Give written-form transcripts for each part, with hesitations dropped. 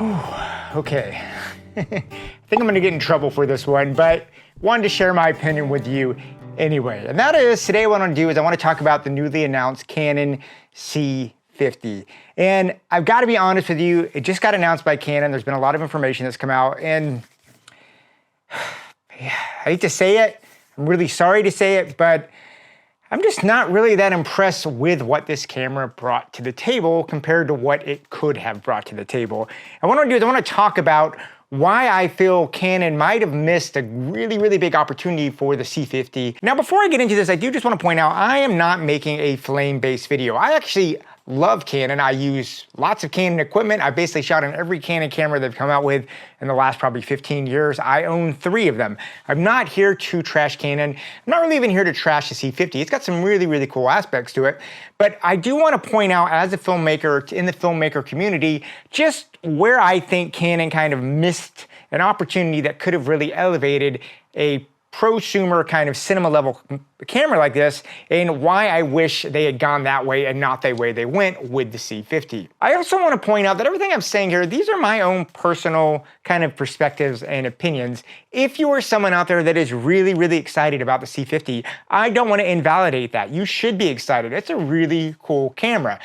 Okay, I think I'm gonna get in trouble for this one, but wanted to share my opinion with you anyway. And that is, today what I wanna do is I wanna talk about the newly announced Canon C50. And I've gotta be honest with you, it just got announced by Canon. There's been a lot of information that's come out, and I hate to say it, I'm really sorry to say it, but I'm just not really that impressed with what this camera brought to the table compared to what it could have brought to the table. And what I want to do is I want to talk about why I feel Canon might have missed a really big opportunity for the C50. Now, before I get into this, I do just want to point out I am not making a flame-based video. I actually love Canon. I use lots of Canon equipment. I've basically shot on every Canon camera they've come out with in the last probably 15 years. I own 3 of them. I'm not here to trash Canon. I'm not really even here to trash the C50. It's got some really cool aspects to it. But I do want to point out, as a filmmaker, in the filmmaker community, just where I think Canon kind of missed an opportunity that could have really elevated a prosumer kind of cinema level camera like this, and why I wish they had gone that way and not the way they went with the C50. I also want to point out that everything I'm saying here, these are my own personal kind of perspectives and opinions. If you are someone out there that is really excited about the C50, I don't want to invalidate that. You should be excited. It's a really cool camera.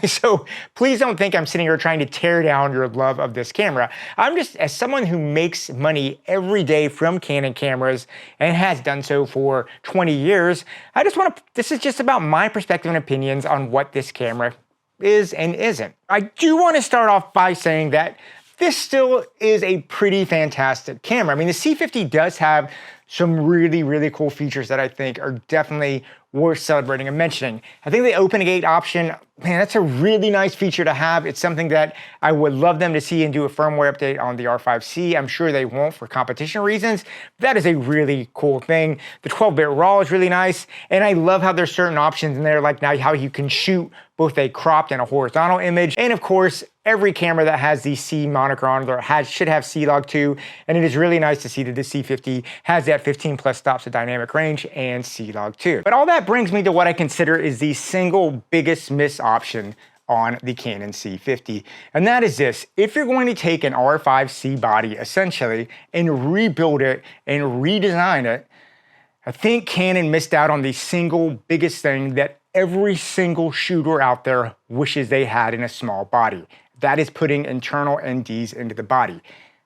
So please don't think I'm sitting here trying to tear down your love of this camera. I'm just, as someone who makes money every day from Canon cameras and has done so for 20 years, I just want to, this is just about my perspective and opinions on what this camera is and isn't. I do want to start off by saying that this still is a pretty fantastic camera. I mean, the C50 does have some really cool features that I think are definitely worth celebrating and mentioning. I think the open gate option, man, that's a really nice feature to have. It's something that I would love them to see and do a firmware update on the R5C. I'm sure they won't for competition reasons. That is a really cool thing. The 12-bit RAW is really nice, and I love how there's certain options in there, like now how you can shoot both a cropped and a horizontal image. And of course, every camera that has the C moniker on it should have C-Log 2, and it is really nice to see that the C50 has that 15+ stops of dynamic range and C-Log 2. But all that brings me to what I consider is the single biggest miss option on the Canon C50, and that is this. If you're going to take an R5C body, essentially, and rebuild it and redesign it, I think Canon missed out on the single biggest thing that every single shooter out there wishes they had in a small body. That is putting internal NDs into the body.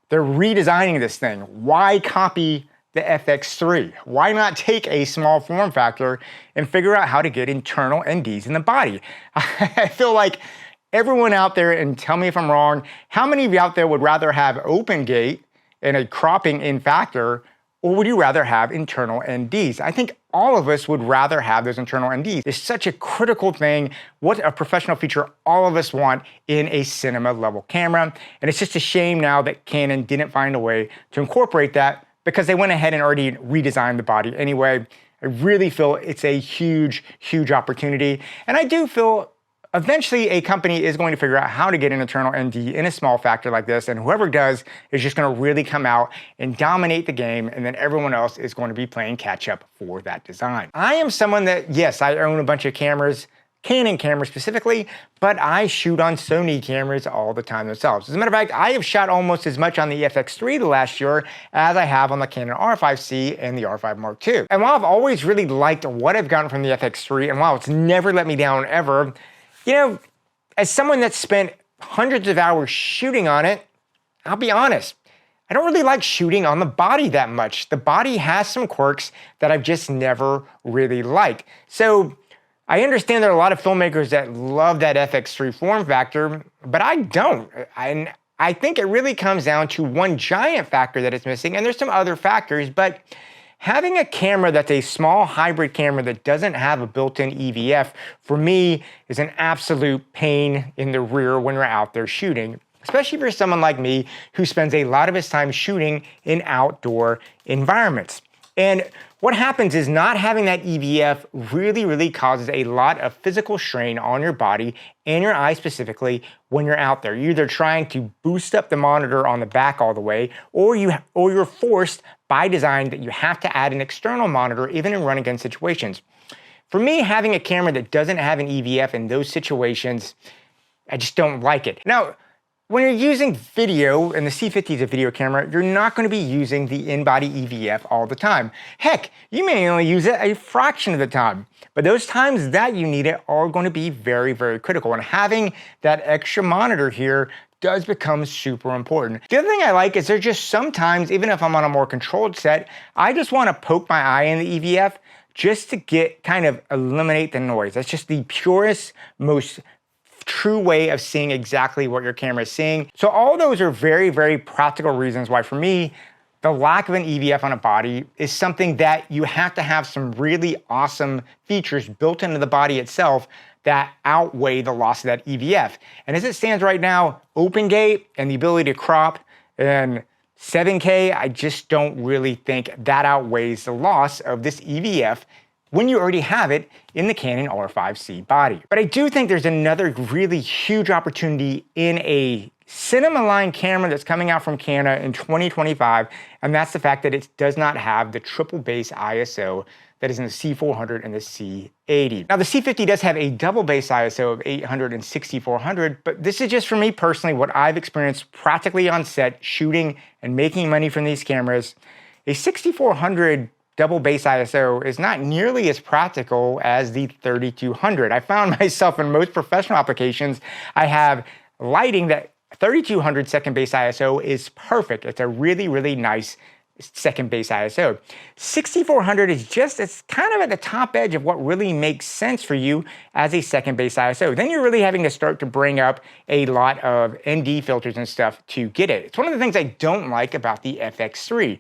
They're redesigning this thing. Why copy the FX3? Why not take a small form factor and figure out how to get internal NDs in the body? I feel like everyone out there, and tell me if I'm wrong, how many of you out there would rather have open gate and a cropping in factor, or would you rather have internal NDs? I think all of us would rather have those internal NDs. It's such a critical thing, what a professional feature all of us want in a cinema level camera. And it's just a shame now that Canon didn't find a way to incorporate that, because they went ahead and already redesigned the body anyway. I really feel it's a huge opportunity. And I do feel eventually a company is going to figure out how to get an internal ND in a small factor like this, and whoever does is just going to really come out and dominate the game, and then everyone else is going to be playing catch up for that design. I am someone that, yes, I own a bunch of cameras, Canon cameras specifically, but I shoot on Sony cameras all the time themselves. As a matter of fact, I have shot almost as much on the FX3 the last year as I have on the Canon R5C and the R5 Mark II. And while I've always really liked what I've gotten from the FX3, and while it's never let me down ever, you know, as someone that's spent hundreds of hours shooting on it, I'll be honest, I don't really like shooting on the body that much. The body has some quirks that I've just never really liked. So I understand there are a lot of filmmakers that love that FX3 form factor, but I don't. And I think it really comes down to one giant factor that it's missing, and there's some other factors, but having a camera that's a small hybrid camera that doesn't have a built-in EVF, for me, is an absolute pain in the rear when we're out there shooting, especially for someone like me who spends a lot of his time shooting in outdoor environments. And what happens is not having that EVF really causes a lot of physical strain on your body and your eyes specifically when you're out there. You're either trying to boost up the monitor on the back all the way, or you're forced by design that you have to add an external monitor even in run-and-gun situations. For me, having a camera that doesn't have an EVF in those situations, I just don't like it. Now, When you're using video, and the C50 is a video camera, you're not going to be using the in-body EVF all the time. Heck, you may only use it a fraction of the time. But those times that you need it are going to be very, very critical. And having that extra monitor here does become super important. The other thing I like is there's just sometimes, even if I'm on a more controlled set, I just want to poke my eye in the EVF just to eliminate the noise. That's just the purest, most true way of seeing exactly what your camera is seeing. So all those are very, very practical reasons why, for me, the lack of an EVF on a body is something that you have to have some really awesome features built into the body itself that outweigh the loss of that EVF. And as it stands right now, open gate and the ability to crop and 7K, I just don't really think that outweighs the loss of this EVF when you already have it in the Canon R5C body. But I do think there's another really huge opportunity in a cinema line camera that's coming out from Canon in 2025, and that's the fact that it does not have the triple base ISO that is in the C400 and the C80. Now the C50 does have a double base ISO of 800 and 6400, but this is just for me personally what I've experienced practically on set shooting and making money from these cameras. A 6400 double base ISO is not nearly as practical as the 3200. I found myself in most professional applications, I have lighting that 3200 second base ISO is perfect. It's a really, really nice second base ISO. 6400 is it's kind of at the top edge of what really makes sense for you as a second base ISO. Then you're really having to start to bring up a lot of ND filters and stuff to get it. It's one of the things I don't like about the FX3.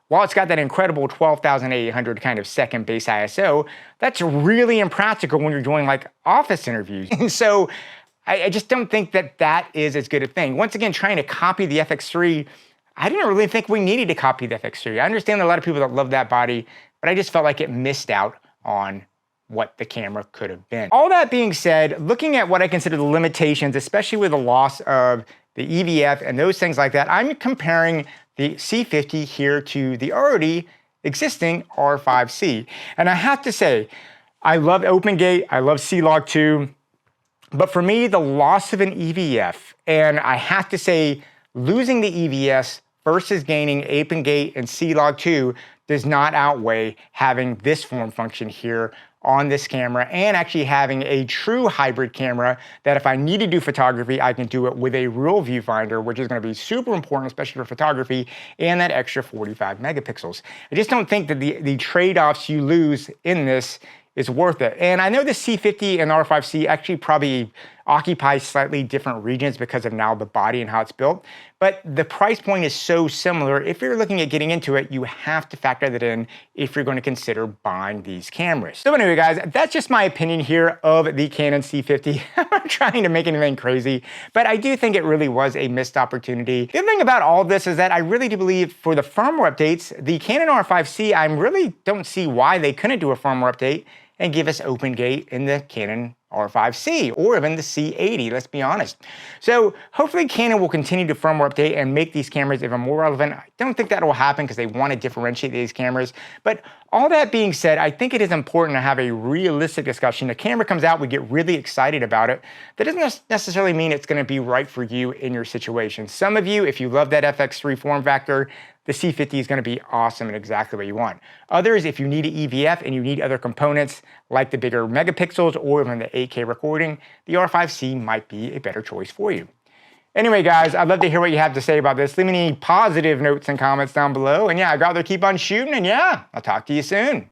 While it's got that incredible 12,800 kind of second base ISO, that's really impractical when you're doing like office interviews. So I just don't think that that is as good a thing. Once again, trying to copy the FX3, I didn't really think we needed to copy the FX3. I understand a lot of people that love that body, but I just felt like it missed out on what the camera could have been. All that being said, looking at what I consider the limitations, especially with the loss of the EVF and those things like that, I'm comparing the C50 here to the already existing R5C. And I have to say, I love open gate, I love C-Log 2, but for me, the loss of an EVF, and I have to say, losing the EVS versus gaining open gate and C-Log 2 does not outweigh having this form function here on this camera and actually having a true hybrid camera that if I need to do photography, I can do it with a real viewfinder, which is going to be super important, especially for photography, and that extra 45 megapixels. I just don't think that the trade-offs you lose in this is worth it. And I know the C50 and R5C actually probably occupy slightly different regions because of now the body and how it's built, but the price point is so similar. If you're looking at getting into it, you have to factor that in if you're going to consider buying these cameras. So anyway, guys, that's just my opinion here of the Canon C50. I'm not trying to make anything crazy, but I do think it really was a missed opportunity. The other thing about all this is that I really do believe for the firmware updates, the Canon R5C, I really don't see why they couldn't do a firmware update and give us open gate in the Canon R5C or even the C80, let's be honest. So hopefully Canon will continue to firmware update and make these cameras even more relevant. I don't think that will happen because they want to differentiate these cameras. But all that being said, I think it is important to have a realistic discussion. The camera comes out, we get really excited about it. That doesn't necessarily mean it's going to be right for you in your situation. Some of you, if you love that FX3 form factor, the C50 is going to be awesome and exactly what you want. Others, if you need an EVF and you need other components like the bigger megapixels or even the 8K recording, the R5C might be a better choice for you. Anyway, guys, I'd love to hear what you have to say about this. Leave me any positive notes and comments down below. And yeah, I'd rather keep on shooting. And yeah, I'll talk to you soon.